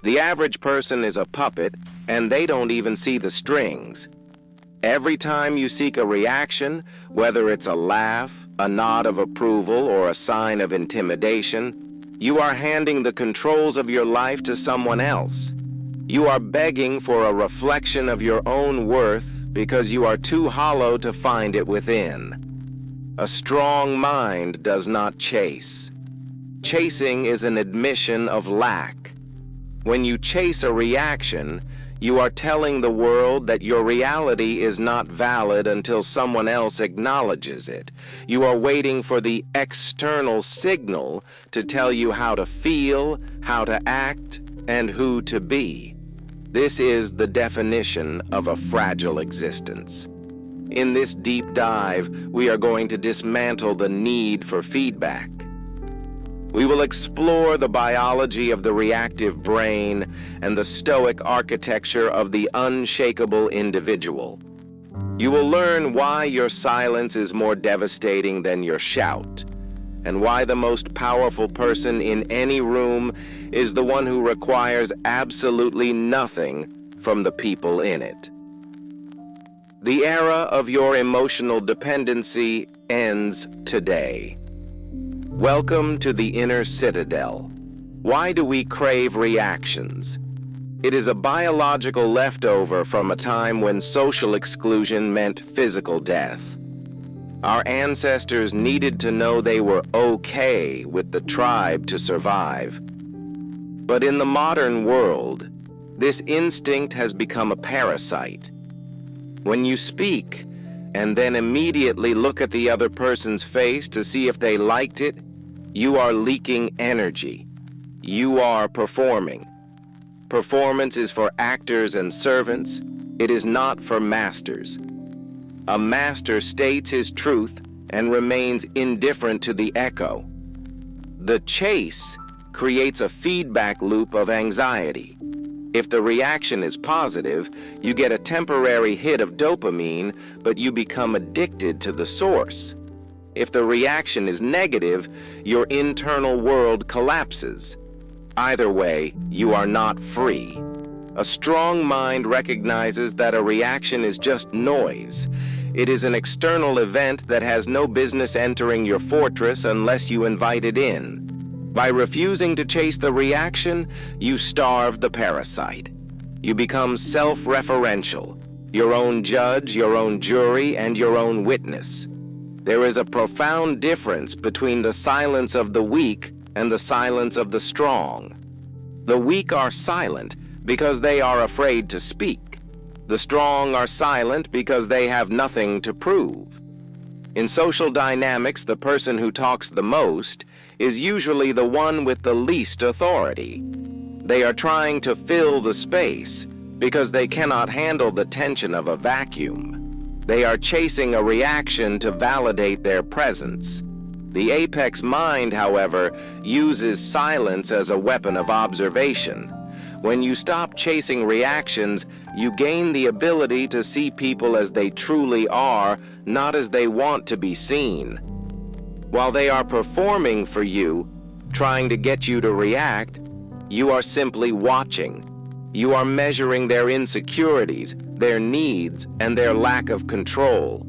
The average person is a puppet, and they don't even see the strings. Every time you seek a reaction, whether it's a laugh, a nod of approval, or a sign of intimidation, you are handing the controls of your life to someone else. You are begging for a reflection of your own worth because you are too hollow to find it within. A strong mind does not chase. Chasing is an admission of lack. When you chase a reaction, you are telling the world that your reality is not valid until someone else acknowledges it. You are waiting for the external signal to tell you how to feel, how to act, and who to be. This is the definition of a fragile existence. In this deep dive, we are going to dismantle the need for feedback. We will explore the biology of the reactive brain and the stoic architecture of the unshakable individual. You will learn why your silence is more devastating than your shout, and why the most powerful person in any room is the one who requires absolutely nothing from the people in it. The era of your emotional dependency ends today. Welcome to the inner citadel. Why do we crave reactions? It is a biological leftover from a time when social exclusion meant physical death. Our ancestors needed to know they were okay with the tribe to survive. But in the modern world, this instinct has become a parasite. When you speak, and then immediately look at the other person's face to see if they liked it, you are leaking energy. You are performing. Performance is for actors and servants. It is not for masters. A master states his truth and remains indifferent to the echo. The chase creates a feedback loop of anxiety. If the reaction is positive, you get a temporary hit of dopamine, but you become addicted to the source. If the reaction is negative, your internal world collapses. Either way, you are not free. A strong mind recognizes that a reaction is just noise. It is an external event that has no business entering your fortress unless you invite it in. By refusing to chase the reaction, you starve the parasite. You become self-referential, your own judge, your own jury, and your own witness. There is a profound difference between the silence of the weak and the silence of the strong. The weak are silent because they are afraid to speak. The strong are silent because they have nothing to prove. In social dynamics, the person who talks the most is usually the one with the least authority. They are trying to fill the space because they cannot handle the tension of a vacuum. They are chasing a reaction to validate their presence. The apex mind, however, uses silence as a weapon of observation. When you stop chasing reactions, you gain the ability to see people as they truly are, not as they want to be seen. While they are performing for you, trying to get you to react, you are simply watching. You are measuring their insecurities, their needs, and their lack of control.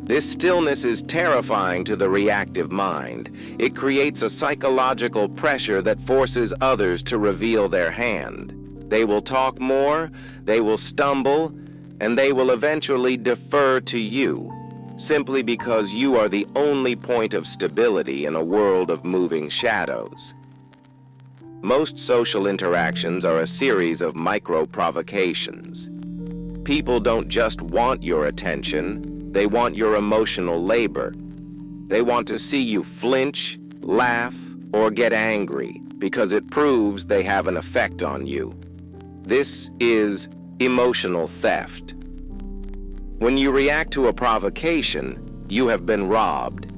This stillness is terrifying to the reactive mind. It creates a psychological pressure that forces others to reveal their hand. They will talk more, they will stumble, and they will eventually defer to you, simply because you are the only point of stability in a world of moving shadows. Most social interactions are a series of micro-provocations. People don't just want your attention, they want your emotional labor. They want to see you flinch, laugh, or get angry because it proves they have an effect on you. This is emotional theft. When you react to a provocation, you have been robbed.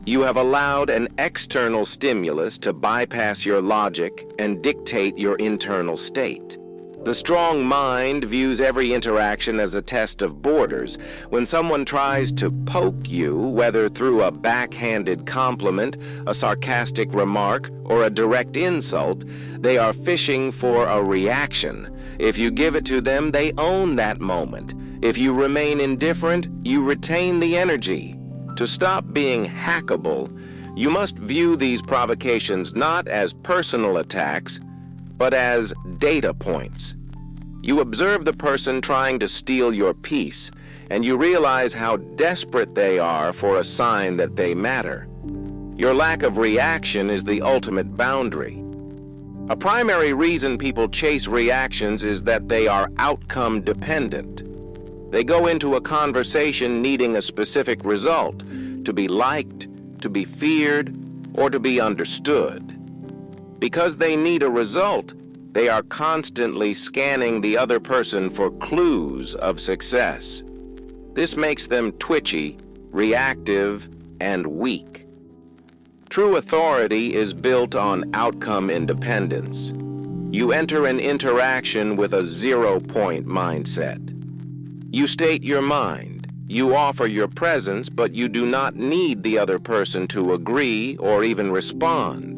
You have allowed an external stimulus to bypass your logic and dictate your internal state. The strong mind views every interaction as a test of borders. When someone tries to poke you, whether through a backhanded compliment, a sarcastic remark, or a direct insult, they are fishing for a reaction. If you give it to them, they own that moment. If you remain indifferent, you retain the energy. To stop being hackable, you must view these provocations not as personal attacks, but as data points. You observe the person trying to steal your peace, and you realize how desperate they are for a sign that they matter. Your lack of reaction is the ultimate boundary. A primary reason people chase reactions is that they are outcome dependent. They go into a conversation needing a specific result, to be liked, to be feared, or to be understood. Because they need a result, they are constantly scanning the other person for clues of success. This makes them twitchy, reactive, and weak. True authority is built on outcome independence. You enter an interaction with a zero-point mindset. You state your mind. You offer your presence, but you do not need the other person to agree or even respond.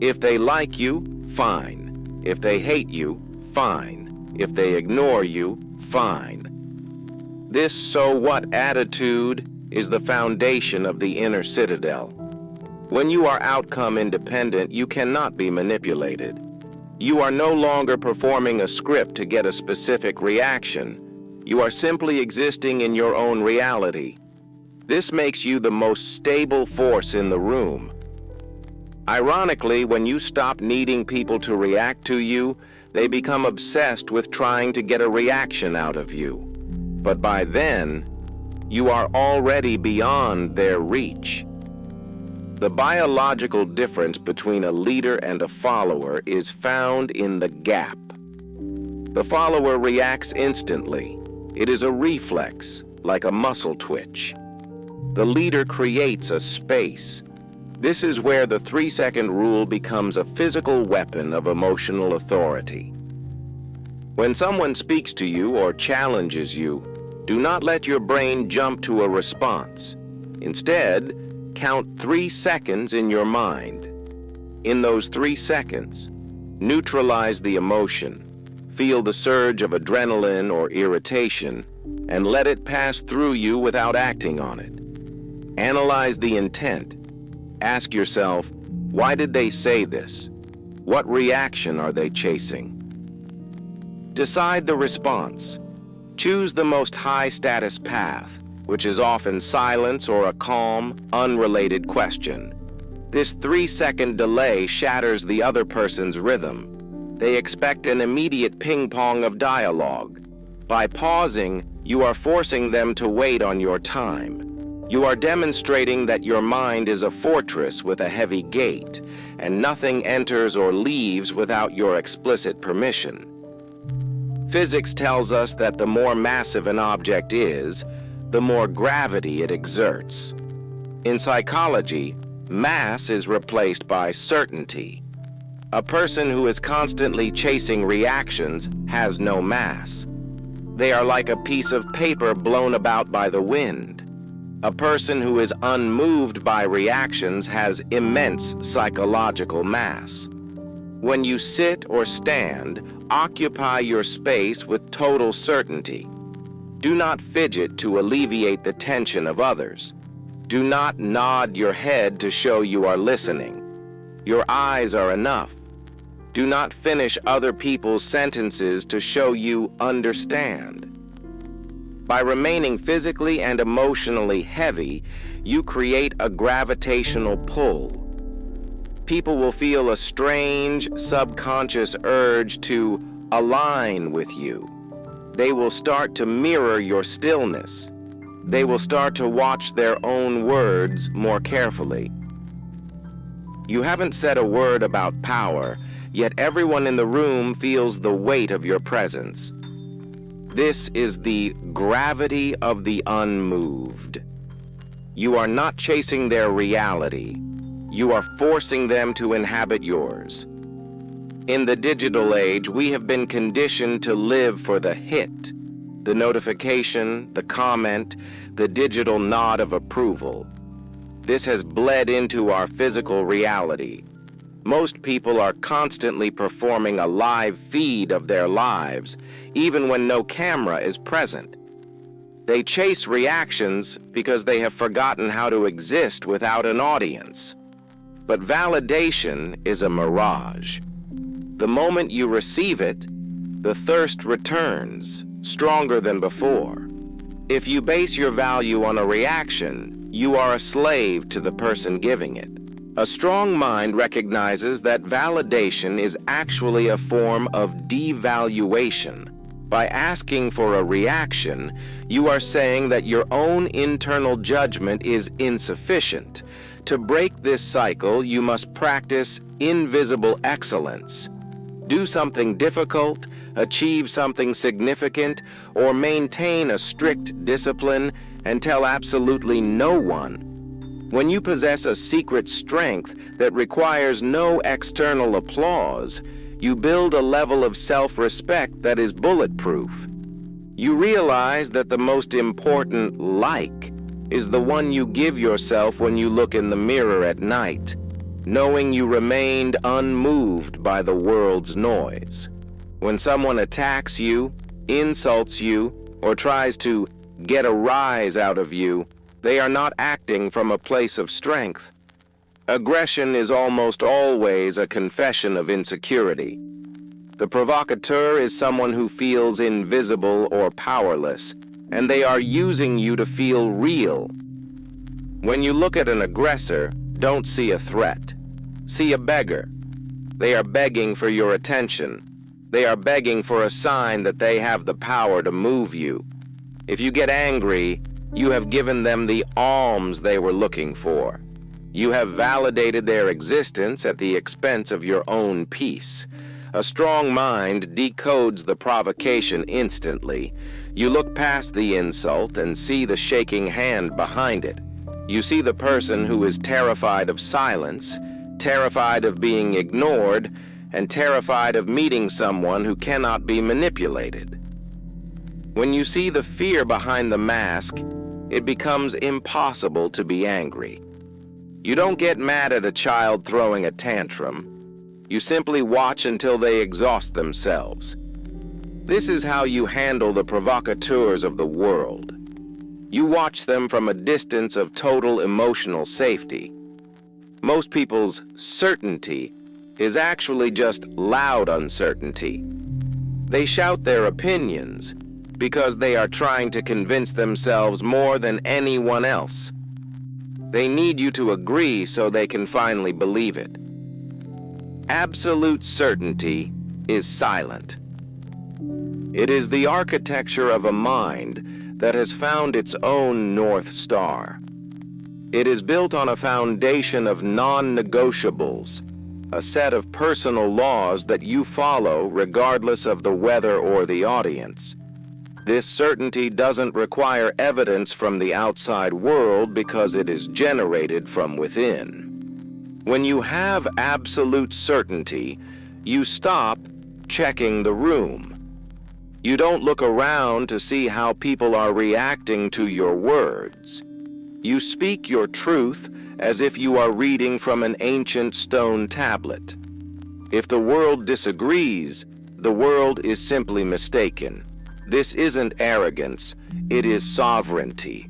If they like you, fine. If they hate you, fine. If they ignore you, fine. This so what attitude is the foundation of the inner citadel. When you are outcome independent, you cannot be manipulated. You are no longer performing a script to get a specific reaction. You are simply existing in your own reality. This makes you the most stable force in the room. Ironically, when you stop needing people to react to you, they become obsessed with trying to get a reaction out of you. But by then, you are already beyond their reach. The biological difference between a leader and a follower is found in the gap. The follower reacts instantly. It is a reflex, like a muscle twitch. The leader creates a space. This is where the 3-second rule becomes a physical weapon of emotional authority. When someone speaks to you or challenges you, do not let your brain jump to a response. Instead, count 3 seconds in your mind. In those 3 seconds, neutralize the emotion. Feel the surge of adrenaline or irritation, and let it pass through you without acting on it. Analyze the intent. Ask yourself, why did they say this? What reaction are they chasing? Decide the response. Choose the most high-status path, which is often silence or a calm, unrelated question. This 3-second delay shatters the other person's rhythm. They expect an immediate ping-pong of dialogue. By pausing, you are forcing them to wait on your time. You are demonstrating that your mind is a fortress with a heavy gate, and nothing enters or leaves without your explicit permission. Physics tells us that the more massive an object is, the more gravity it exerts. In psychology, mass is replaced by certainty. A person who is constantly chasing reactions has no mass. They are like a piece of paper blown about by the wind. A person who is unmoved by reactions has immense psychological mass. When you sit or stand, occupy your space with total certainty. Do not fidget to alleviate the tension of others. Do not nod your head to show you are listening. Your eyes are enough. Do not finish other people's sentences to show you understand. By remaining physically and emotionally heavy, you create a gravitational pull. People will feel a strange, subconscious urge to align with you. They will start to mirror your stillness. They will start to watch their own words more carefully. You haven't said a word about power, yet everyone in the room feels the weight of your presence. This is the gravity of the unmoved. You are not chasing their reality. You are forcing them to inhabit yours. In the digital age, we have been conditioned to live for the hit, the notification, the comment, the digital nod of approval. This has bled into our physical reality. Most people are constantly performing a live feed of their lives, even when no camera is present. They chase reactions because they have forgotten how to exist without an audience. But validation is a mirage. The moment you receive it, the thirst returns, stronger than before. If you base your value on a reaction, you are a slave to the person giving it. A strong mind recognizes that validation is actually a form of devaluation. By asking for a reaction, you are saying that your own internal judgment is insufficient. To break this cycle, you must practice invisible excellence. Do something difficult, achieve something significant, or maintain a strict discipline and tell absolutely no one. When you possess a secret strength that requires no external applause, you build a level of self-respect that is bulletproof. You realize that the most important like is the one you give yourself when you look in the mirror at night, knowing you remained unmoved by the world's noise. When someone attacks you, insults you, or tries to get a rise out of you, they are not acting from a place of strength. Aggression is almost always a confession of insecurity. The provocateur is someone who feels invisible or powerless, and they are using you to feel real. When you look at an aggressor, don't see a threat. See a beggar. They are begging for your attention. They are begging for a sign that they have the power to move you. If you get angry, you have given them the alms they were looking for. You have validated their existence at the expense of your own peace. A strong mind decodes the provocation instantly. You look past the insult and see the shaking hand behind it. You see the person who is terrified of silence, terrified of being ignored, and terrified of meeting someone who cannot be manipulated. When you see the fear behind the mask, it becomes impossible to be angry. You don't get mad at a child throwing a tantrum. You simply watch until they exhaust themselves. This is how you handle the provocateurs of the world. You watch them from a distance of total emotional safety. Most people's certainty is actually just loud uncertainty. They shout their opinions because they are trying to convince themselves more than anyone else. They need you to agree so they can finally believe it. Absolute certainty is silent. It is the architecture of a mind that has found its own North Star. It is built on a foundation of non-negotiables, a set of personal laws that you follow regardless of the weather or the audience. This certainty doesn't require evidence from the outside world because it is generated from within. When you have absolute certainty, you stop checking the room. You don't look around to see how people are reacting to your words. You speak your truth as if you are reading from an ancient stone tablet. If the world disagrees, the world is simply mistaken. This isn't arrogance, it is sovereignty.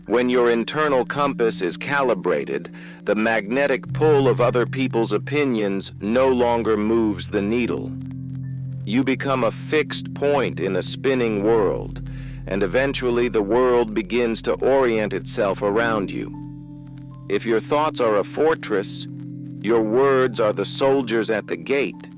When your internal compass is calibrated, the magnetic pull of other people's opinions no longer moves the needle. You become a fixed point in a spinning world, and eventually the world begins to orient itself around you. If your thoughts are a fortress, your words are the soldiers at the gate.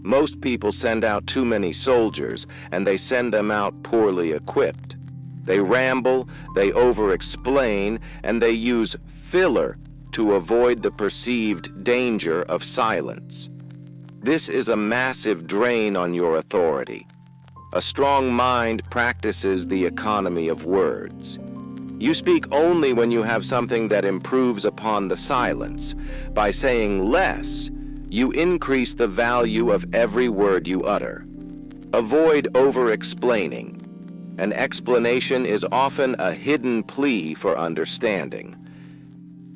Most people send out too many soldiers, and they send them out poorly equipped. They ramble, they over-explain, and they use filler to avoid the perceived danger of silence. This is a massive drain on your authority. A strong mind practices the economy of words. You speak only when you have something that improves upon the silence. By saying less, You increase the value of every word you utter. Avoid over-explaining. An explanation is often a hidden plea for understanding.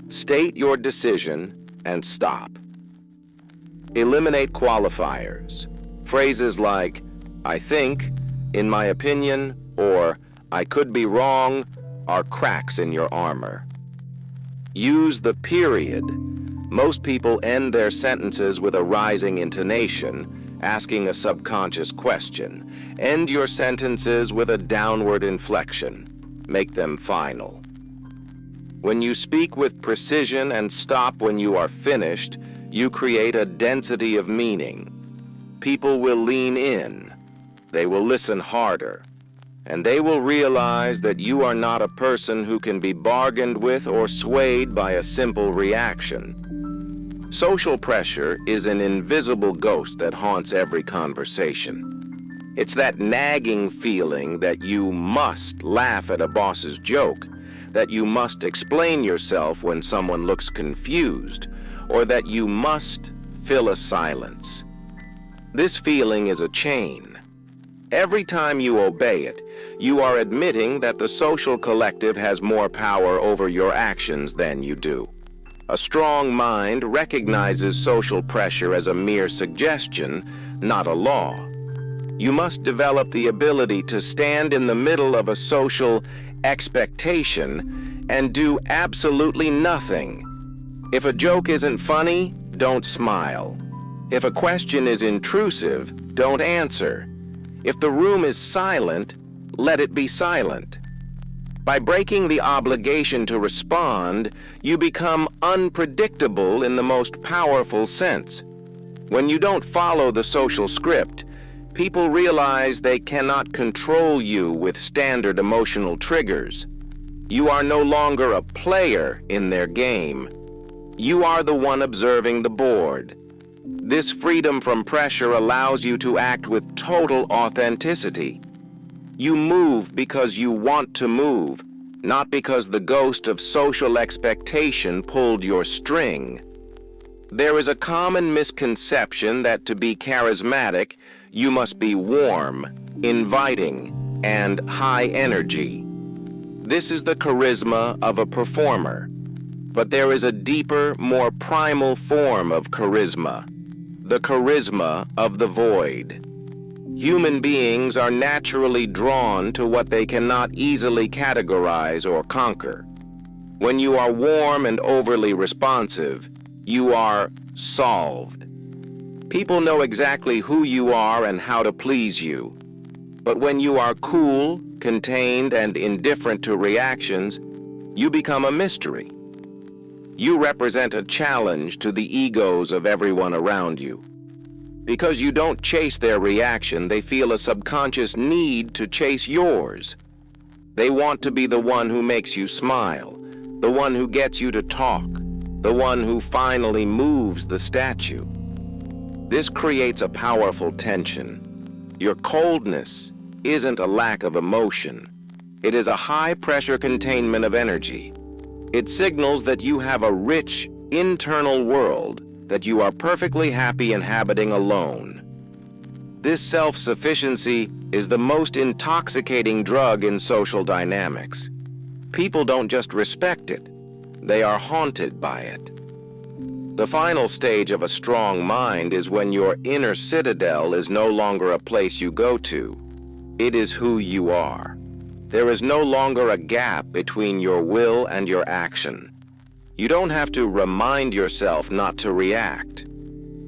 State your decision and stop. Eliminate qualifiers. Phrases like, "I think," "in my opinion," or "I could be wrong" are cracks in your armor. Use the period. Most people end their sentences with a rising intonation, asking a subconscious question. End your sentences with a downward inflection. Make them final. When you speak with precision and stop when you are finished, you create a density of meaning. People will lean in. They will listen harder. And they will realize that you are not a person who can be bargained with or swayed by a simple reaction. Social pressure is an invisible ghost that haunts every conversation. It's that nagging feeling that you must laugh at a boss's joke, that you must explain yourself when someone looks confused, or that you must fill a silence. This feeling is a chain. Every time you obey it, you are admitting that the social collective has more power over your actions than you do. A strong mind recognizes social pressure as a mere suggestion, not a law. You must develop the ability to stand in the middle of a social expectation and do absolutely nothing. If a joke isn't funny, don't smile. If a question is intrusive, don't answer. If the room is silent, let it be silent. By breaking the obligation to respond, you become unpredictable in the most powerful sense. When you don't follow the social script, people realize they cannot control you with standard emotional triggers. You are no longer a player in their game. You are the one observing the board. This freedom from pressure allows you to act with total authenticity. You move because you want to move, not because the ghost of social expectation pulled your string. There is a common misconception that to be charismatic, you must be warm, inviting, and high energy. This is the charisma of a performer. But there is a deeper, more primal form of charisma, the charisma of the void. Human beings are naturally drawn to what they cannot easily categorize or conquer. When you are warm and overly responsive, you are solved. People know exactly who you are and how to please you. But when you are cool, contained, and indifferent to reactions, you become a mystery. You represent a challenge to the egos of everyone around you. Because you don't chase their reaction, they feel a subconscious need to chase yours. They want to be the one who makes you smile, the one who gets you to talk, the one who finally moves the statue. This creates a powerful tension. Your coldness isn't a lack of emotion. It is a high-pressure containment of energy. It signals that you have a rich, internal world that you are perfectly happy inhabiting alone. This self-sufficiency is the most intoxicating drug in social dynamics. People don't just respect it, they are haunted by it. The final stage of a strong mind is when your inner citadel is no longer a place you go to. It is who you are. There is no longer a gap between your will and your action. You don't have to remind yourself not to react.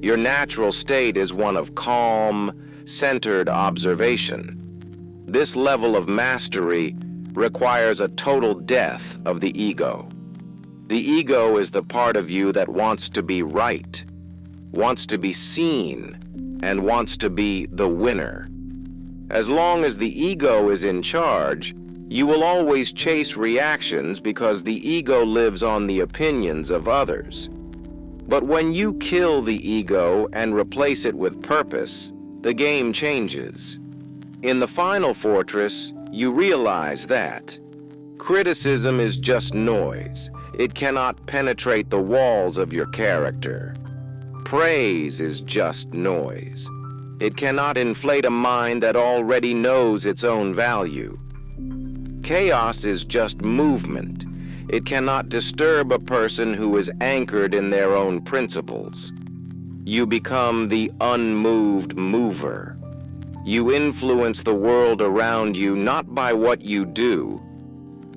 Your natural state is one of calm, centered observation. This level of mastery requires a total death of the ego. The ego is the part of you that wants to be right, wants to be seen, and wants to be the winner. As long as the ego is in charge, you will always chase reactions because the ego lives on the opinions of others. But when you kill the ego and replace it with purpose, the game changes. In the final fortress, you realize that criticism is just noise. It cannot penetrate the walls of your character. Praise is just noise. It cannot inflate a mind that already knows its own value. Chaos is just movement. It cannot disturb a person who is anchored in their own principles. You become the unmoved mover. You influence the world around you not by what you do,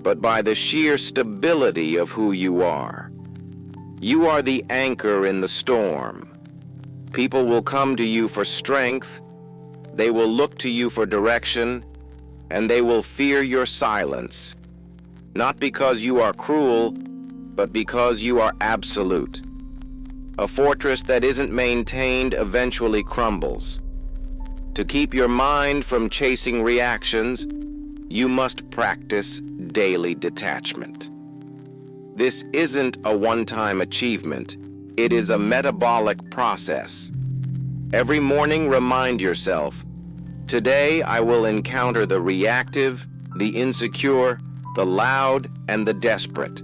but by the sheer stability of who you are. You are the anchor in the storm. People will come to you for strength, they will look to you for direction, and they will fear your silence, not because you are cruel, but because you are absolute. A fortress that isn't maintained eventually crumbles. To keep your mind from chasing reactions, you must practice daily detachment. This isn't a one-time achievement. It is a metabolic process. Every morning, remind yourself, today I will encounter the reactive, the insecure, the loud, and the desperate.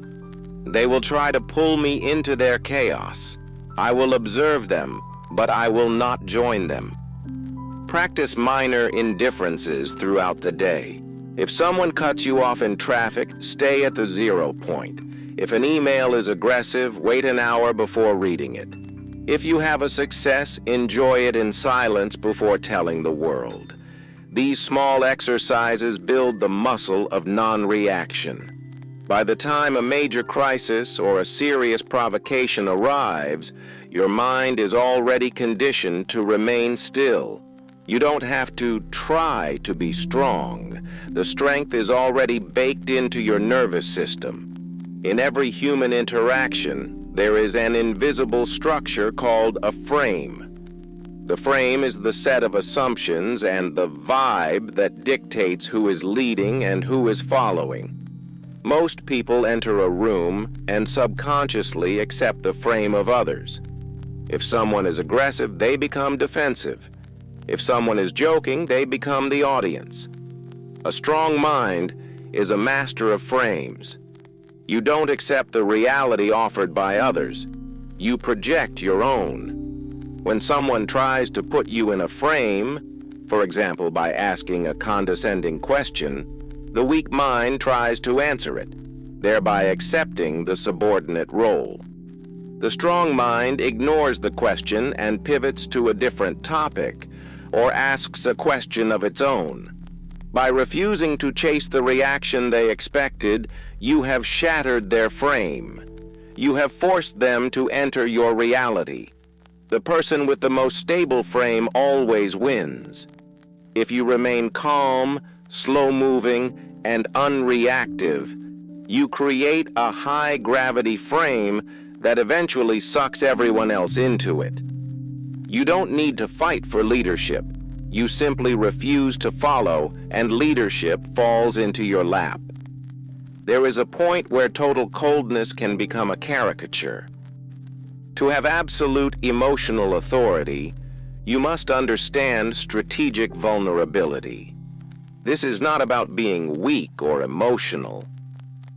They will try to pull me into their chaos. I will observe them, but I will not join them. Practice minor indifferences throughout the day. If someone cuts you off in traffic, stay at the 0 point. If an email is aggressive, wait an hour before reading it. If you have a success, enjoy it in silence before telling the world. These small exercises build the muscle of non-reaction. By the time a major crisis or a serious provocation arrives, your mind is already conditioned to remain still. You don't have to try to be strong. The strength is already baked into your nervous system. In every human interaction, there is an invisible structure called a frame. The frame is the set of assumptions and the vibe that dictates who is leading and who is following. Most people enter a room and subconsciously accept the frame of others. If someone is aggressive, they become defensive. If someone is joking, they become the audience. A strong mind is a master of frames. You don't accept the reality offered by others. You project your own. When someone tries to put you in a frame, for example by asking a condescending question, the weak mind tries to answer it, thereby accepting the subordinate role. The strong mind ignores the question and pivots to a different topic, or asks a question of its own. By refusing to chase the reaction they expected, you have shattered their frame. You have forced them to enter your reality. The person with the most stable frame always wins. If you remain calm, slow-moving, and unreactive, you create a high-gravity frame that eventually sucks everyone else into it. You don't need to fight for leadership. You simply refuse to follow, and leadership falls into your lap. There is a point where total coldness can become a caricature. To have absolute emotional authority, you must understand strategic vulnerability. This is not about being weak or emotional.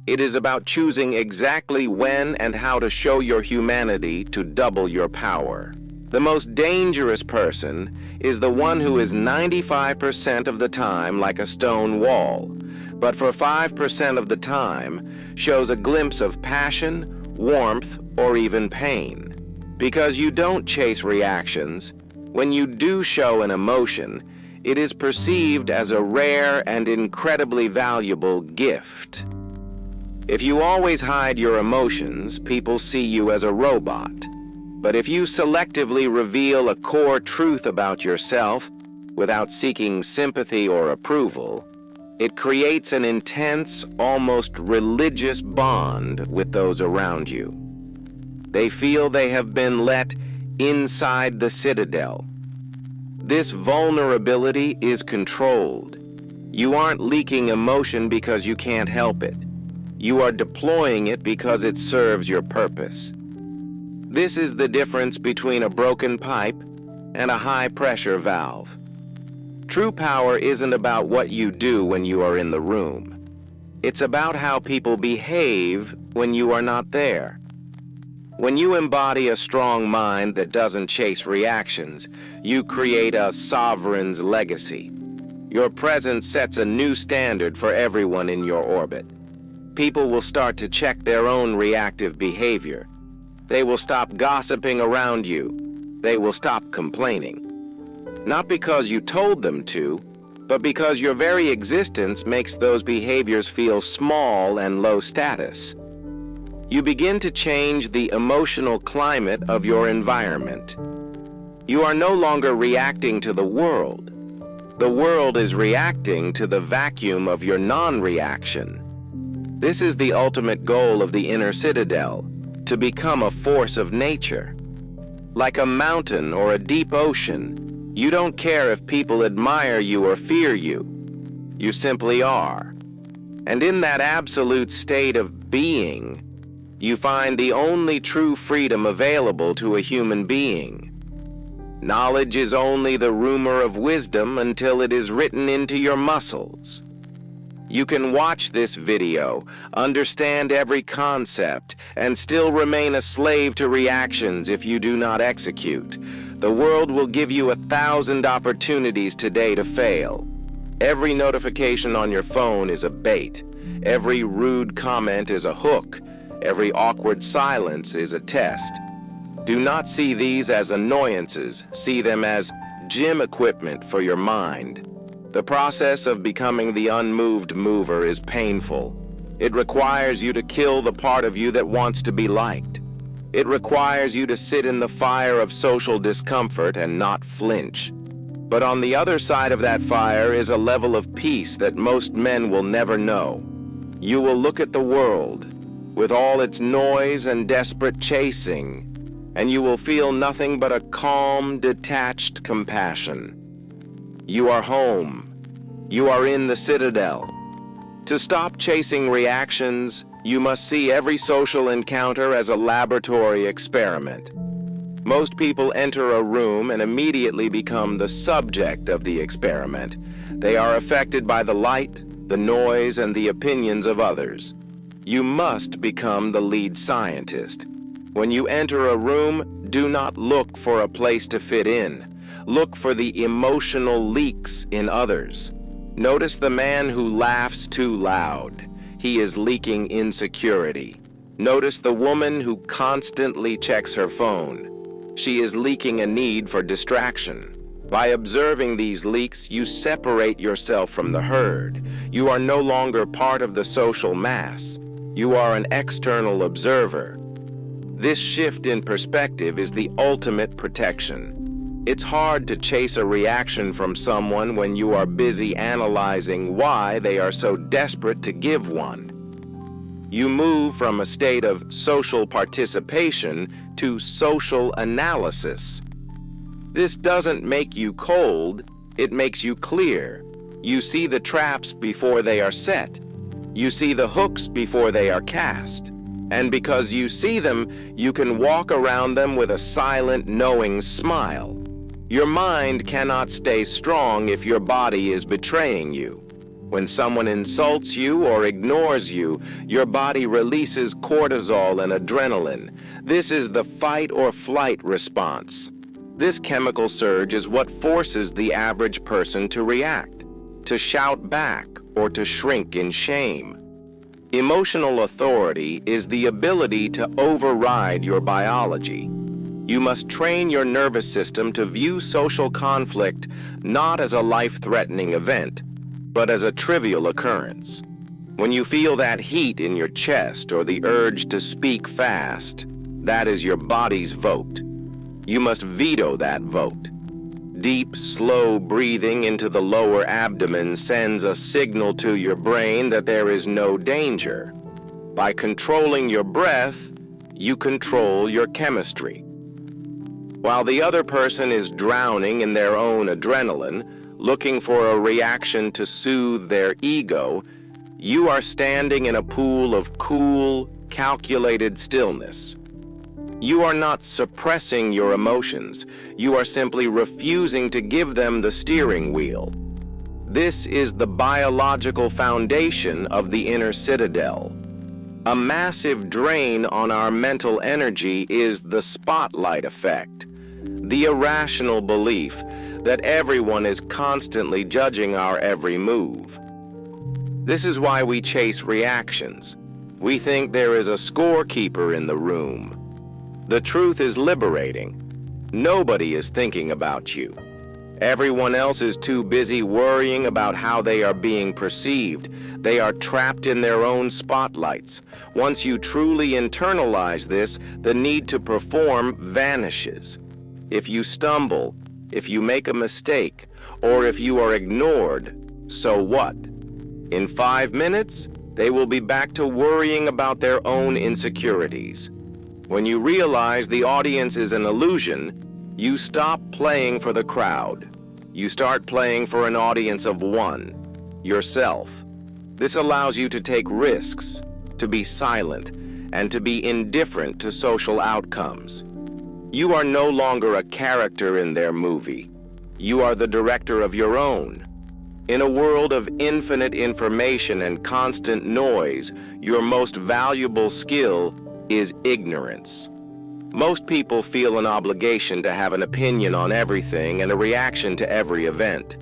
It is about choosing exactly when and how to show your humanity to double your power. The most dangerous person is the one who is 95% of the time like a stone wall, but for 5% of the time shows a glimpse of passion, warmth, or even pain. Because you don't chase reactions, when you do show an emotion, it is perceived as a rare and incredibly valuable gift. If you always hide your emotions, people see you as a robot. But if you selectively reveal a core truth about yourself without seeking sympathy or approval, it creates an intense, almost religious bond with those around you. They feel they have been let inside the Citadel. This vulnerability is controlled. You aren't leaking emotion because you can't help it. You are deploying it because it serves your purpose. This is the difference between a broken pipe and a high-pressure valve. True power isn't about what you do when you are in the room. It's about how people behave when you are not there. When you embody a strong mind that doesn't chase reactions, you create a sovereign's legacy. Your presence sets a new standard for everyone in your orbit. People will start to check their own reactive behavior. They will stop gossiping around you. They will stop complaining. Not because you told them to, but because your very existence makes those behaviors feel small and low status. You begin to change the emotional climate of your environment. You are no longer reacting to the world. The world is reacting to the vacuum of your non-reaction. This is the ultimate goal of the inner Citadel, to become a force of nature. Like a mountain or a deep ocean, you don't care if people admire you or fear you. You simply are. And in that absolute state of being, you find the only true freedom available to a human being. Knowledge is only the rumor of wisdom until it is written into your muscles. You can watch this video, understand every concept, and still remain a slave to reactions if you do not execute. The world will give you 1,000 opportunities today to fail. Every notification on your phone is a bait. Every rude comment is a hook. Every awkward silence is a test. Do not see these as annoyances. See them as gym equipment for your mind. The process of becoming the unmoved mover is painful. It requires you to kill the part of you that wants to be liked. It requires you to sit in the fire of social discomfort and not flinch. But on the other side of that fire is a level of peace that most men will never know. You will look at the world, with all its noise and desperate chasing, and you will feel nothing but a calm, detached compassion. You are home. You are in the Citadel. To stop chasing reactions, you must see every social encounter as a laboratory experiment. Most people enter a room and immediately become the subject of the experiment. They are affected by the light, the noise, and the opinions of others. You must become the lead scientist. When you enter a room, do not look for a place to fit in. Look for the emotional leaks in others. Notice the man who laughs too loud. He is leaking insecurity. Notice the woman who constantly checks her phone. She is leaking a need for distraction. By observing these leaks, you separate yourself from the herd. You are no longer part of the social mass. You are an external observer. This shift in perspective is the ultimate protection. It's hard to chase a reaction from someone when you are busy analyzing why they are so desperate to give one. You move from a state of social participation to social analysis. This doesn't make you cold, it makes you clear. You see the traps before they are set. You see the hooks before they are cast. And because you see them, you can walk around them with a silent, knowing smile. Your mind cannot stay strong if your body is betraying you. When someone insults you or ignores you, your body releases cortisol and adrenaline. This is the fight or flight response. This chemical surge is what forces the average person to react, to shout back, or to shrink in shame. Emotional authority is the ability to override your biology. You must train your nervous system to view social conflict not as a life-threatening event, but as a trivial occurrence. When you feel that heat in your chest or the urge to speak fast, that is your body's vote. You must veto that vote. Deep, slow breathing into the lower abdomen sends a signal to your brain that there is no danger. By controlling your breath, you control your chemistry. While the other person is drowning in their own adrenaline, looking for a reaction to soothe their ego, you are standing in a pool of cool, calculated stillness. You are not suppressing your emotions. You are simply refusing to give them the steering wheel. This is the biological foundation of the inner Citadel. A massive drain on our mental energy is the spotlight effect, the irrational belief that everyone is constantly judging our every move. This is why we chase reactions. We think there is a scorekeeper in the room. The truth is liberating. Nobody is thinking about you. Everyone else is too busy worrying about how they are being perceived. They are trapped in their own spotlights. Once you truly internalize this, the need to perform vanishes. If you stumble, if you make a mistake, or if you are ignored, so what? In 5 minutes, they will be back to worrying about their own insecurities. When you realize the audience is an illusion, you stop playing for the crowd. You start playing for an audience of one, yourself. This allows you to take risks, to be silent, and to be indifferent to social outcomes. You are no longer a character in their movie. You are the director of your own. In a world of infinite information and constant noise, your most valuable skill is ignorance. Most people feel an obligation to have an opinion on everything and a reaction to every event.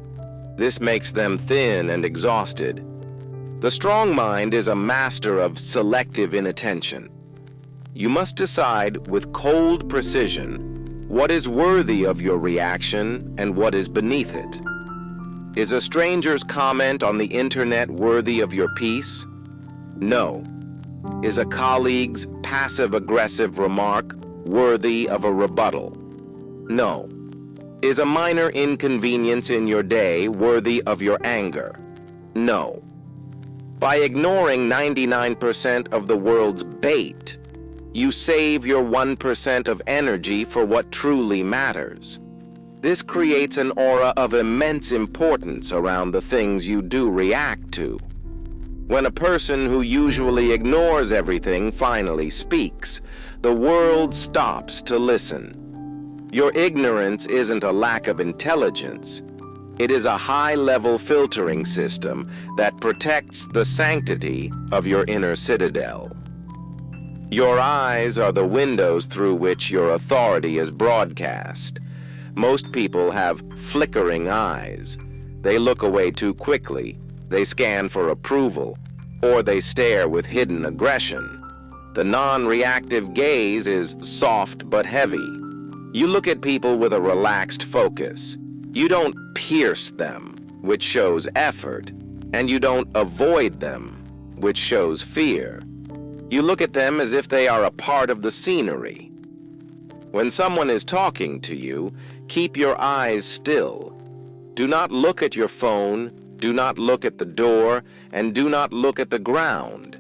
This makes them thin and exhausted. The strong mind is a master of selective inattention. You must decide with cold precision what is worthy of your reaction and what is beneath it. Is a stranger's comment on the internet worthy of your peace? No. Is a colleague's passive-aggressive remark worthy of a rebuttal? No. Is a minor inconvenience in your day worthy of your anger? No. By ignoring 99% of the world's bait, you save your 1% of energy for what truly matters. This creates an aura of immense importance around the things you do react to. When a person who usually ignores everything finally speaks, the world stops to listen. Your ignorance isn't a lack of intelligence. It is a high-level filtering system that protects the sanctity of your inner citadel. Your eyes are the windows through which your authority is broadcast. Most people have flickering eyes. They look away too quickly. They scan for approval, or they stare with hidden aggression. The non-reactive gaze is soft but heavy. You look at people with a relaxed focus. You don't pierce them, which shows effort, and you don't avoid them, which shows fear. You look at them as if they are a part of the scenery. When someone is talking to you, keep your eyes still. Do not look at your phone, do not look at the door, and do not look at the ground.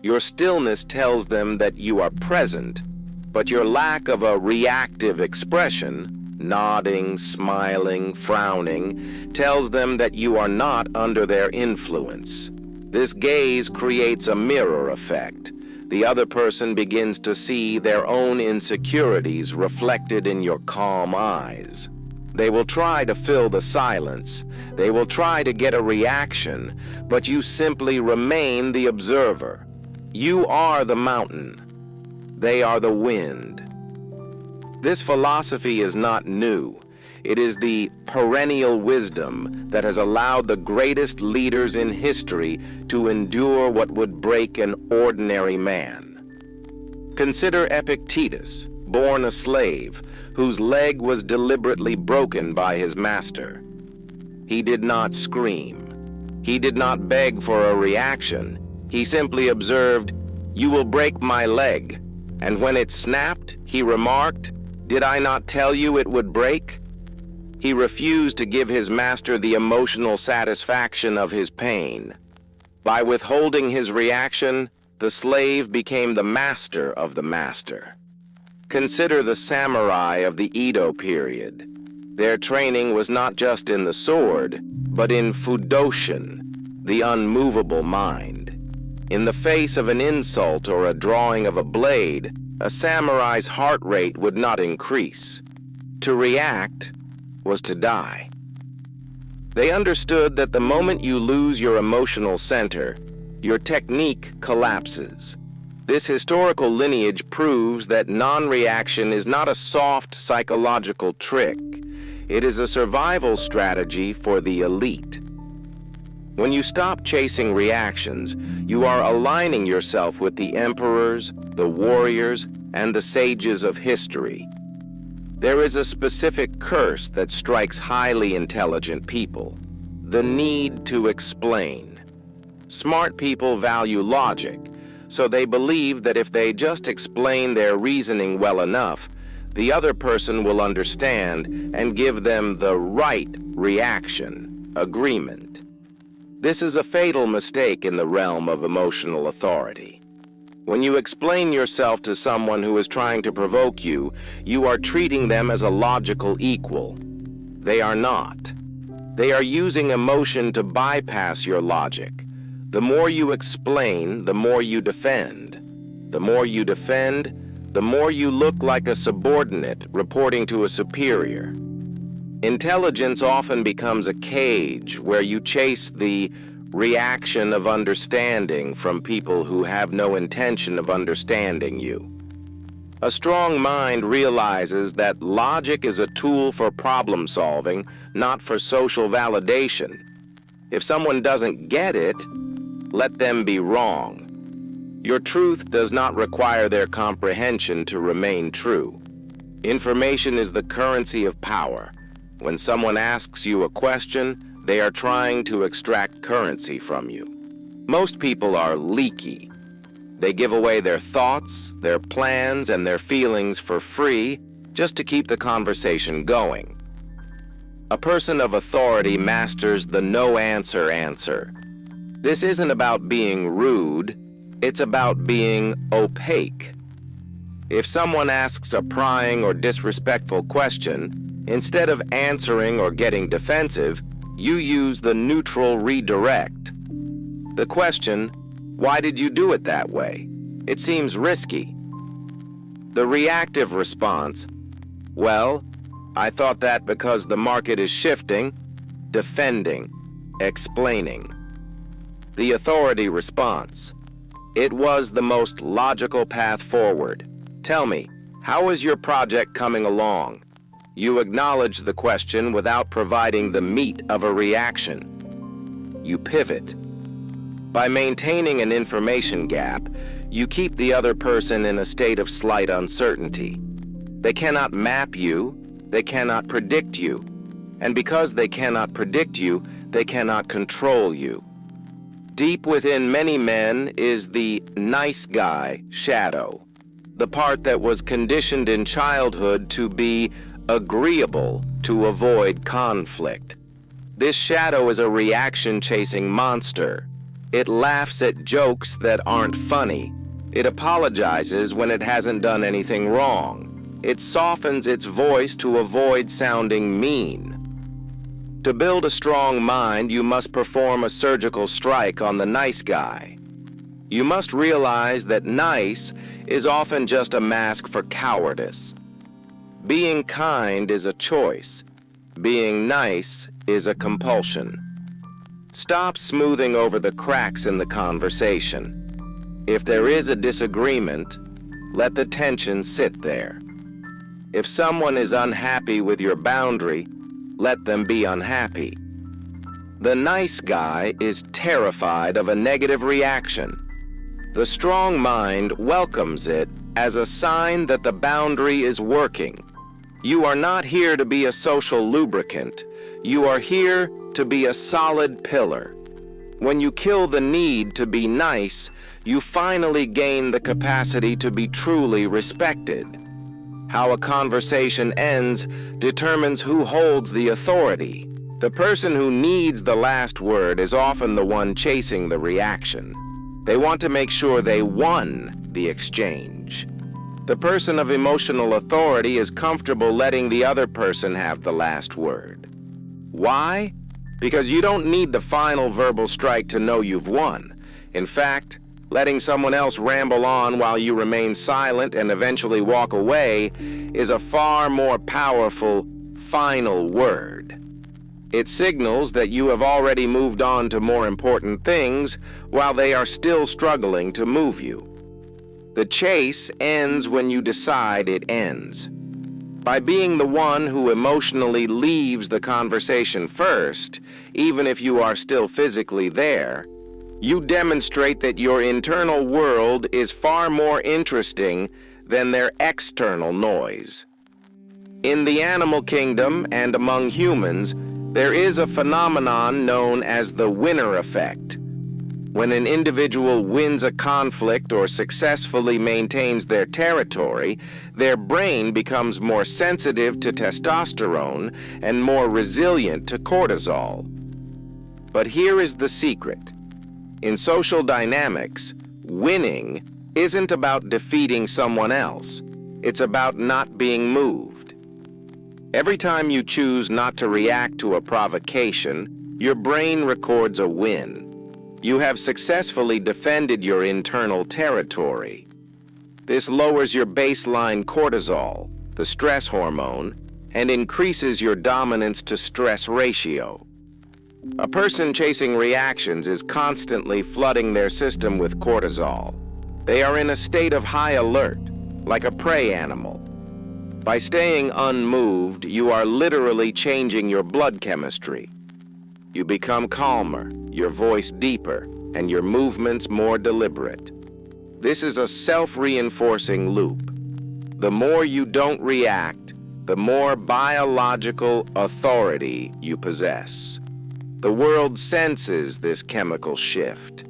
Your stillness tells them that you are present, but your lack of a reactive expression, nodding, smiling, frowning, tells them that you are not under their influence. This gaze creates a mirror effect. The other person begins to see their own insecurities reflected in your calm eyes. They will try to fill the silence. They will try to get a reaction, but you simply remain the observer. You are the mountain. They are the wind. This philosophy is not new. It is the perennial wisdom that has allowed the greatest leaders in history to endure what would break an ordinary man. Consider Epictetus, born a slave, whose leg was deliberately broken by his master. He did not scream. He did not beg for a reaction. He simply observed, "You will break my leg." And when it snapped, he remarked, "Did I not tell you it would break?" He refused to give his master the emotional satisfaction of his pain. By withholding his reaction, the slave became the master of the master. Consider the samurai of the Edo period. Their training was not just in the sword, but in Fudoshin, the unmovable mind. In the face of an insult or a drawing of a blade, a samurai's heart rate would not increase. To react was to die. They understood that the moment you lose your emotional center, your technique collapses. This historical lineage proves that non-reaction is not a soft psychological trick. It is a survival strategy for the elite. When you stop chasing reactions, you are aligning yourself with the emperors, the warriors, and the sages of history. There is a specific curse that strikes highly intelligent people: the need to explain. Smart people value logic, so they believe that if they just explain their reasoning well enough, the other person will understand and give them the right reaction, agreement. This is a fatal mistake in the realm of emotional authority. When you explain yourself to someone who is trying to provoke you, you are treating them as a logical equal. They are not. They are using emotion to bypass your logic. The more you explain, the more you defend. The more you defend, the more you look like a subordinate reporting to a superior. Intelligence often becomes a cage where you chase the reaction of understanding from people who have no intention of understanding you. A strong mind realizes that logic is a tool for problem solving, not for social validation. If someone doesn't get it, let them be wrong. Your truth does not require their comprehension to remain true. Information is the currency of power. When someone asks you a question, they are trying to extract currency from you. Most people are leaky. They give away their thoughts, their plans, and their feelings for free just to keep the conversation going. A person of authority masters the no-answer answer. This isn't about being rude, it's about being opaque. If someone asks a prying or disrespectful question, instead of answering or getting defensive, you use the neutral redirect. The question, "Why did you do it that way? It seems risky." The reactive response, "Well, I thought that because the market is shifting," defending, explaining. The authority response, "It was the most logical path forward. Tell me, how is your project coming along?" You acknowledge the question without providing the meat of a reaction. You pivot. By maintaining an information gap, you keep the other person in a state of slight uncertainty. They cannot map you, they cannot predict you. And because they cannot predict you, they cannot control you. Deep within many men is the nice guy shadow, the part that was conditioned in childhood to be agreeable to avoid conflict. This shadow is a reaction-chasing monster. It laughs at jokes that aren't funny. It apologizes when it hasn't done anything wrong. It softens its voice to avoid sounding mean. To build a strong mind, you must perform a surgical strike on the nice guy. You must realize that nice is often just a mask for cowardice. Being kind is a choice. Being nice is a compulsion. Stop smoothing over the cracks in the conversation. If there is a disagreement, let the tension sit there. If someone is unhappy with your boundary, let them be unhappy. The nice guy is terrified of a negative reaction. The strong mind welcomes it as a sign that the boundary is working. You are not here to be a social lubricant. You are here to be a solid pillar. When you kill the need to be nice, you finally gain the capacity to be truly respected. How a conversation ends determines who holds the authority. The person who needs the last word is often the one chasing the reaction. They want to make sure they won the exchange. The person of emotional authority is comfortable letting the other person have the last word. Why? Because you don't need the final verbal strike to know you've won. In fact, letting someone else ramble on while you remain silent and eventually walk away is a far more powerful final word. It signals that you have already moved on to more important things while they are still struggling to move you. The chase ends when you decide it ends. By being the one who emotionally leaves the conversation first, even if you are still physically there, you demonstrate that your internal world is far more interesting than their external noise. In the animal kingdom and among humans, there is a phenomenon known as the winner effect. When an individual wins a conflict or successfully maintains their territory, their brain becomes more sensitive to testosterone and more resilient to cortisol. But here is the secret. In social dynamics, winning isn't about defeating someone else. It's about not being moved. Every time you choose not to react to a provocation, your brain records a win. You have successfully defended your internal territory. This lowers your baseline cortisol, the stress hormone, and increases your dominance to stress ratio. A person chasing reactions is constantly flooding their system with cortisol. They are in a state of high alert, like a prey animal. By staying unmoved, you are literally changing your blood chemistry. You become calmer, your voice deeper, and your movements more deliberate. This is a self-reinforcing loop. The more you don't react, the more biological authority you possess. The world senses this chemical shift.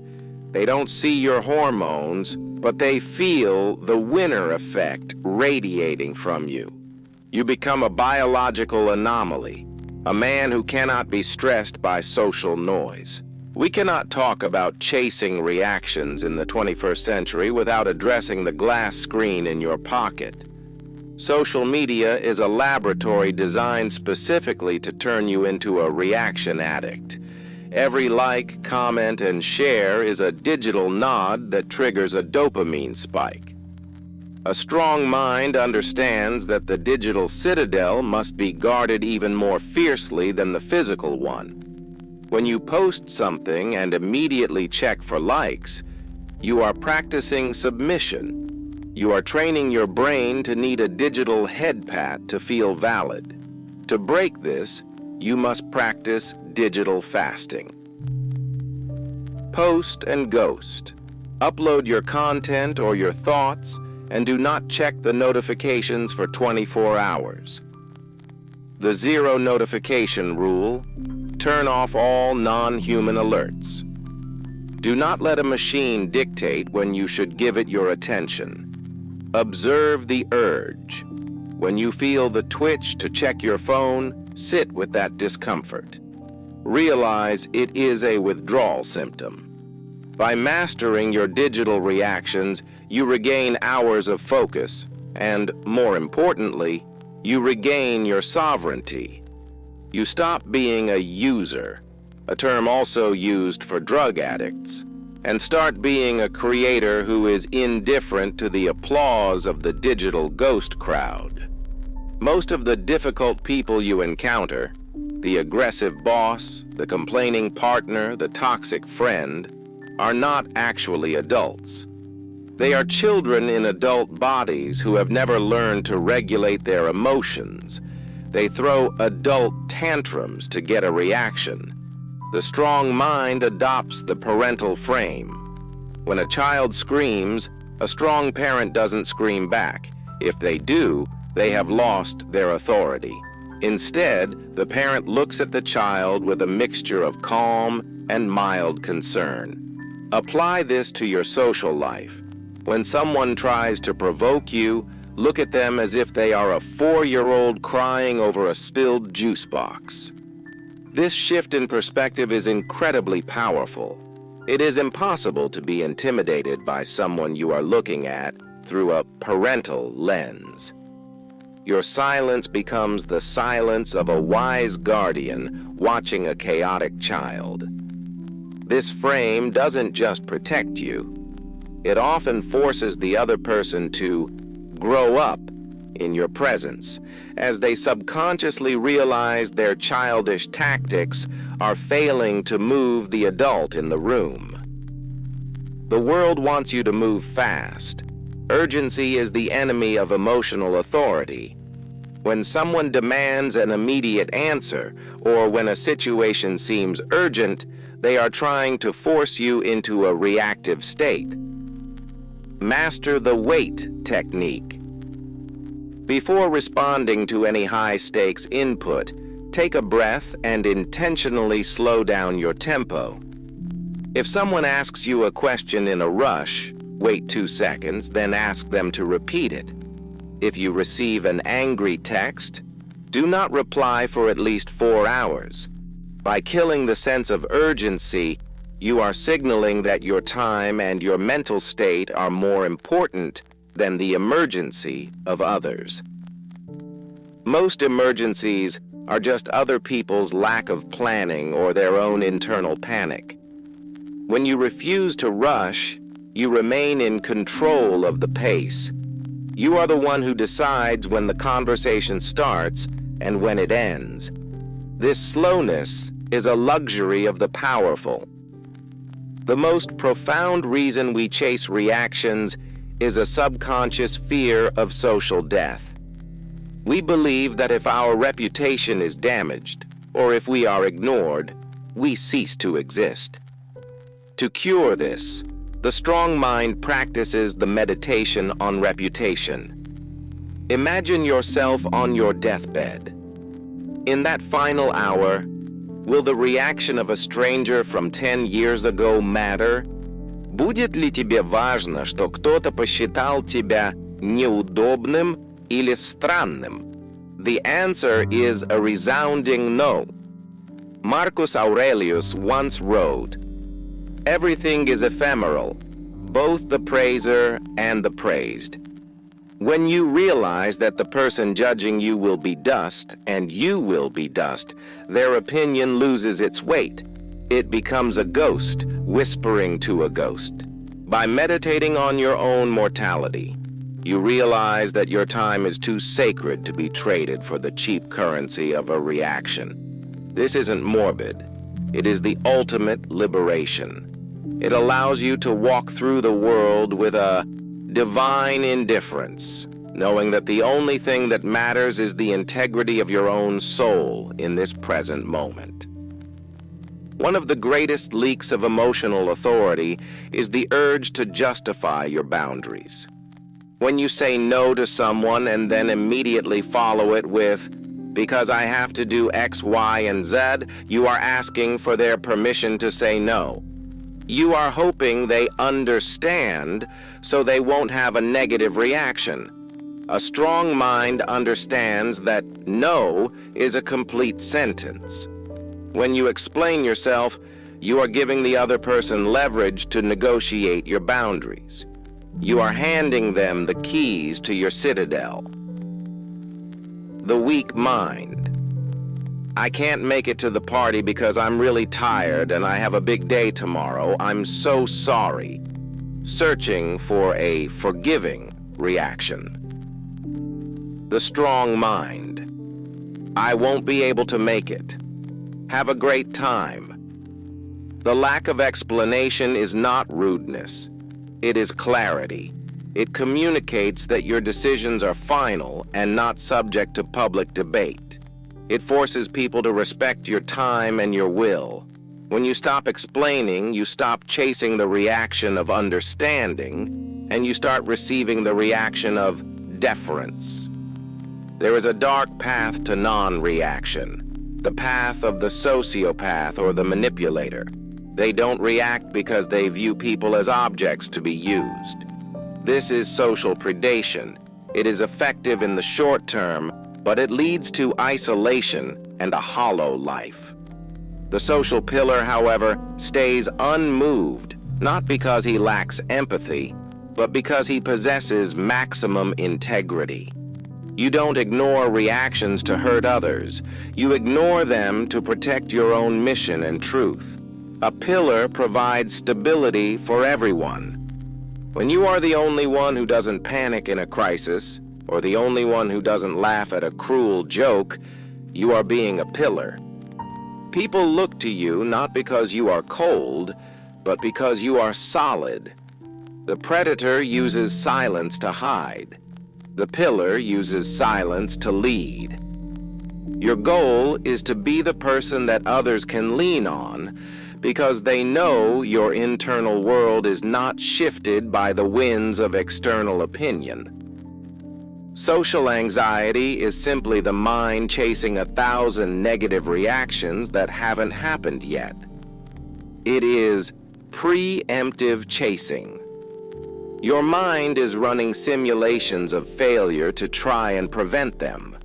They don't see your hormones, but they feel the winner effect radiating from you. You become a biological anomaly, a man who cannot be stressed by social noise. We cannot talk about chasing reactions in the 21st century without addressing the glass screen in your pocket. Social media is a laboratory designed specifically to turn you into a reaction addict. Every like, comment, and share is a digital nod that triggers a dopamine spike. A strong mind understands that the digital citadel must be guarded even more fiercely than the physical one. When you post something and immediately check for likes, you are practicing submission. You are training your brain to need a digital head pat to feel valid. To break this, you must practice digital fasting. Post and ghost. Upload your content or your thoughts and do not check the notifications for 24 hours. The zero notification rule. Turn off all non-human alerts. Do not let a machine dictate when you should give it your attention. Observe the urge. When you feel the twitch to check your phone, sit with that discomfort. Realize it is a withdrawal symptom. By mastering your digital reactions, you regain hours of focus, and, more importantly, you regain your sovereignty. You stop being a user, a term also used for drug addicts, and start being a creator who is indifferent to the applause of the digital ghost crowd. Most of the difficult people you encounter, the aggressive boss, the complaining partner, the toxic friend, are not actually adults. They are children in adult bodies who have never learned to regulate their emotions. They throw adult tantrums to get a reaction. The strong mind adopts the parental frame. When a child screams, a strong parent doesn't scream back. If they do, they have lost their authority. Instead, the parent looks at the child with a mixture of calm and mild concern. Apply this to your social life. When someone tries to provoke you, look at them as if they are a 4-year-old crying over a spilled juice box. This shift in perspective is incredibly powerful. It is impossible to be intimidated by someone you are looking at through a parental lens. Your silence becomes the silence of a wise guardian watching a chaotic child. This frame doesn't just protect you. It often forces the other person to grow up in your presence, as they subconsciously realize their childish tactics are failing to move the adult in the room. The world wants you to move fast. Urgency is the enemy of emotional authority. When someone demands an immediate answer, or when a situation seems urgent, they are trying to force you into a reactive state. Master the wait technique. Before responding to any high-stakes input, take a breath and intentionally slow down your tempo. If someone asks you a question in a rush, wait 2 seconds, then ask them to repeat it. If you receive an angry text, do not reply for at least 4 hours. By killing the sense of urgency, you are signaling that your time and your mental state are more important than the emergency of others. Most emergencies are just other people's lack of planning or their own internal panic. When you refuse to rush, you remain in control of the pace. You are the one who decides when the conversation starts and when it ends. This slowness is a luxury of the powerful. The most profound reason we chase reactions is a subconscious fear of social death. We believe that if our reputation is damaged, or if we are ignored, we cease to exist. To cure this, the strong mind practices the meditation on reputation. Imagine yourself on your deathbed. In that final hour, will the reaction of a stranger from 10 years ago matter? Будет ли тебе важно, что кто-то посчитал тебя неудобным или странным? The answer is a resounding no. Marcus Aurelius once wrote, "Everything is ephemeral, both the praiser and the praised." When you realize that the person judging you will be dust, and you will be dust, their opinion loses its weight. It becomes a ghost whispering to a ghost. By meditating on your own mortality, you realize that your time is too sacred to be traded for the cheap currency of a reaction. This isn't morbid. It is the ultimate liberation. It allows you to walk through the world with a divine indifference, knowing that the only thing that matters is the integrity of your own soul in this present moment. One of the greatest leaks of emotional authority is the urge to justify your boundaries. When you say no to someone and then immediately follow it with, "Because I have to do X, Y, and Z," you are asking for their permission to say no. You are hoping they understand so they won't have a negative reaction. A strong mind understands that no is a complete sentence. When you explain yourself, you are giving the other person leverage to negotiate your boundaries. You are handing them the keys to your citadel. The weak mind. "I can't make it to the party because I'm really tired and I have a big day tomorrow. I'm so sorry." Searching for a forgiving reaction. The strong mind. "I won't be able to make it. Have a great time." The lack of explanation is not rudeness. It is clarity. It communicates that your decisions are final and not subject to public debate. It forces people to respect your time and your will. When you stop explaining, you stop chasing the reaction of understanding, and you start receiving the reaction of deference. There is a dark path to non-reaction, the path of the sociopath or the manipulator. They don't react because they view people as objects to be used. This is social predation. It is effective in the short term, but it leads to isolation and a hollow life. The social pillar, however, stays unmoved, not because he lacks empathy, but because he possesses maximum integrity. You don't ignore reactions to hurt others. You ignore them to protect your own mission and truth. A pillar provides stability for everyone. When you are the only one who doesn't panic in a crisis, or the only one who doesn't laugh at a cruel joke, you are being a pillar. People look to you not because you are cold, but because you are solid. The predator uses silence to hide. The pillar uses silence to lead. Your goal is to be the person that others can lean on because they know your internal world is not shifted by the winds of external opinion. Social anxiety is simply the mind chasing 1,000 negative reactions that haven't happened yet. It is preemptive chasing. Your mind is running simulations of failure to try and prevent them.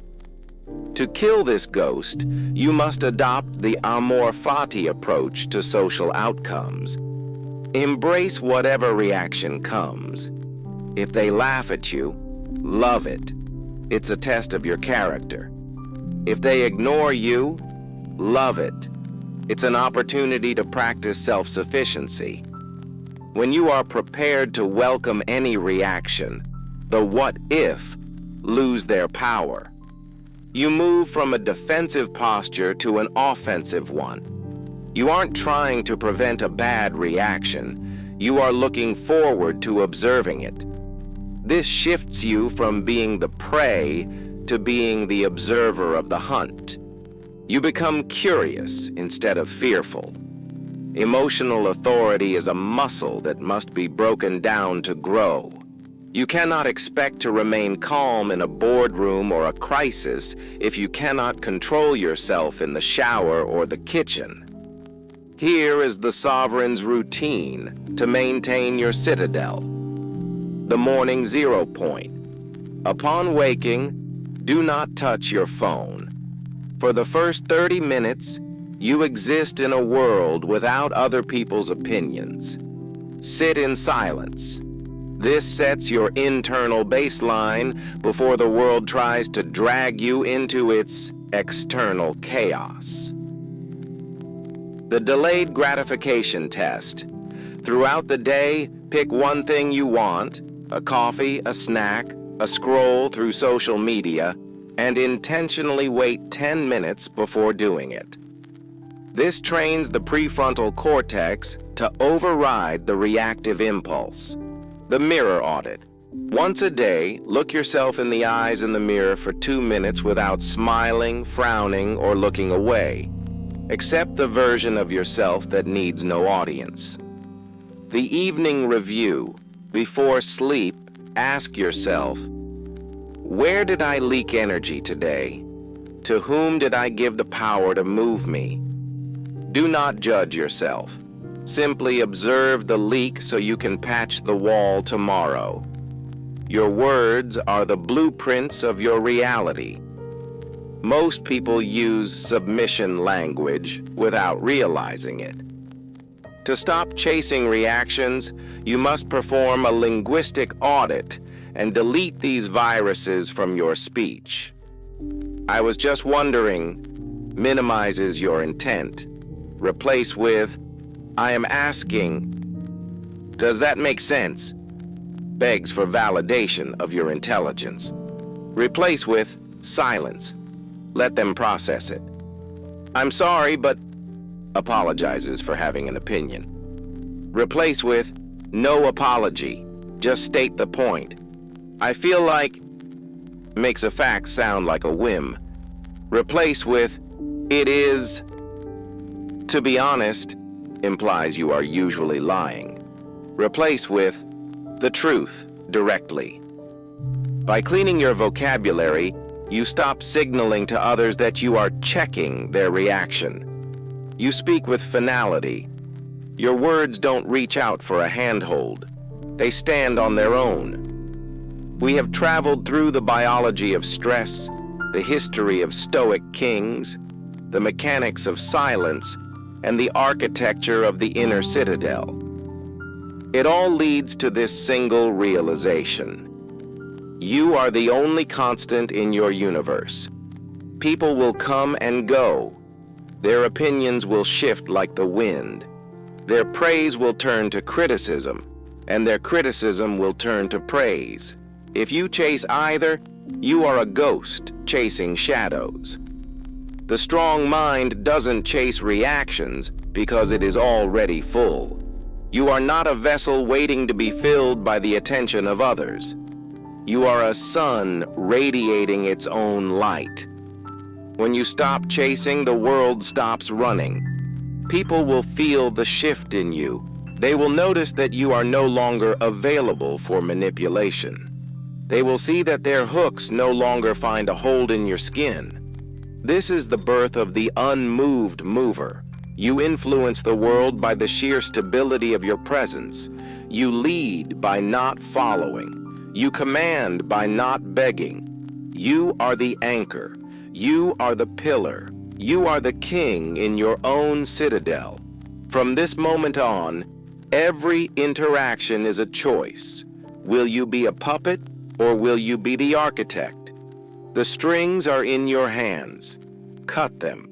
To kill this ghost, you must adopt the amor fati approach to social outcomes. Embrace whatever reaction comes. If they laugh at you, love it. It's a test of your character. If they ignore you, love it. It's an opportunity to practice self-sufficiency. When you are prepared to welcome any reaction, the what if lose their power. You move from a defensive posture to an offensive one. You aren't trying to prevent a bad reaction. You are looking forward to observing it. This shifts you from being the prey to being the observer of the hunt. You become curious instead of fearful. Emotional authority is a muscle that must be broken down to grow. You cannot expect to remain calm in a boardroom or a crisis if you cannot control yourself in the shower or the kitchen. Here is the sovereign's routine to maintain your citadel. The morning 0 point. Upon waking, do not touch your phone. For the first 30 minutes, you exist in a world without other people's opinions. Sit in silence. This sets your internal baseline before the world tries to drag you into its external chaos. The delayed gratification test. Throughout the day, pick one thing you want, a coffee, a snack, a scroll through social media, and intentionally wait 10 minutes before doing it. This trains the prefrontal cortex to override the reactive impulse. The mirror audit. Once a day, look yourself in the eyes in the mirror for 2 minutes without smiling, frowning, or looking away. Accept the version of yourself that needs no audience. The evening review. Before sleep, ask yourself, where did I leak energy today? To whom did I give the power to move me? Do not judge yourself. Simply observe the leak so you can patch the wall tomorrow. Your words are the blueprints of your reality. Most people use submission language without realizing it. To stop chasing reactions, you must perform a linguistic audit and delete these viruses from your speech. I was just wondering minimizes your intent. Replace with, I am asking. Does that make sense? Begs for validation of your intelligence. Replace with silence. Let them process it. I'm sorry, but apologizes for having an opinion. Replace with no apology. Just state the point. I feel like makes a fact sound like a whim. Replace with it is. To be honest implies you are usually lying. Replace with the truth directly. By cleaning your vocabulary, you stop signaling to others that you are checking their reaction. You speak with finality. Your words don't reach out for a handhold. They stand on their own. We have traveled through the biology of stress, the history of Stoic kings, the mechanics of silence, and the architecture of the inner citadel. It all leads to this single realization. You are the only constant in your universe. People will come and go. Their opinions will shift like the wind. Their praise will turn to criticism, and their criticism will turn to praise. If you chase either, you are a ghost chasing shadows. The strong mind doesn't chase reactions because it is already full. You are not a vessel waiting to be filled by the attention of others. You are a sun radiating its own light. When you stop chasing, the world stops running. People will feel the shift in you. They will notice that you are no longer available for manipulation. They will see that their hooks no longer find a hold in your skin. This is the birth of the unmoved mover. You influence the world by the sheer stability of your presence. You lead by not following. You command by not begging. You are the anchor. You are the pillar. You are the king in your own citadel. From this moment on, every interaction is a choice. Will you be a puppet or will you be the architect? The strings are in your hands. Cut them.